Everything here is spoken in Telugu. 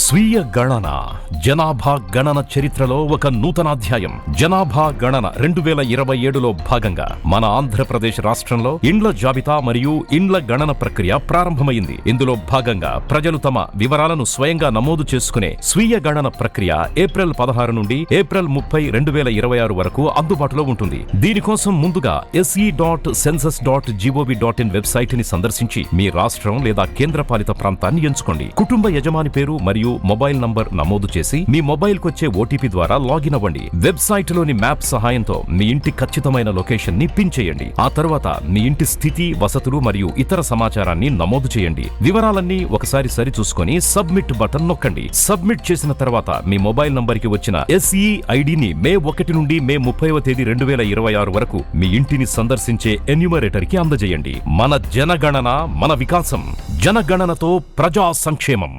స్వీయ గణన జనాభా గణన చరిత్రలో ఒక నూతనాధ్యాయం. జనాభా గణన 2027లో భాగంగా మన ఆంధ్రప్రదేశ్ రాష్ట్రంలో ఇండ్ల జాబితా మరియు ఇండ్ల గణన ప్రక్రియ ప్రారంభమైంది. ఇందులో భాగంగా ప్రజలు తమ వివరాలను స్వయంగా నమోదు చేసుకునే స్వీయ గణన ప్రక్రియ ఏప్రిల్ 16 నుండి ఏప్రిల్ 30, 2026 వరకు అందుబాటులో ఉంటుంది. దీనికోసం ముందుగా se.census.gov.in వెబ్సైట్ ని సందర్శించి మీ రాష్ట్రం లేదా కేంద్రపాలిత ప్రాంతాన్ని ఎంచుకోండి. కుటుంబ యజమాని పేరు మరియు మొబైల్ నంబర్ నమోదు చేసి మీ మొబైల్ కొచ్చే ఓటీపీ ద్వారా లాగిన్ అవ్వండి. వెబ్సైట్ లోని మ్యాప్ సహాయంతో మీ ఇంటి ఖచ్చితమైన లొకేషన్ ని పిన్ చేయండి. ఆ తర్వాత మీ ఇంటి స్థితి, వసతులు మరియు ఇతర సమాచారాన్ని నమోదు చేయండి. వివరాలన్నీ ఒకసారి సరి చూసుకొని సబ్మిట్ బటన్ నొక్కండి. సబ్మిట్ చేసిన తర్వాత మీ మొబైల్ నంబర్ కి వచ్చిన SE ఐడిని మే 1 నుండి మే 30వ తేదీ 2026 వరకు మీ ఇంటిని సందర్శించే ఎన్యూమరేటర్ కి అందజేయండి. మన జనగణన మన వికాసం. జనగణనతో ప్రజా సంక్షేమం.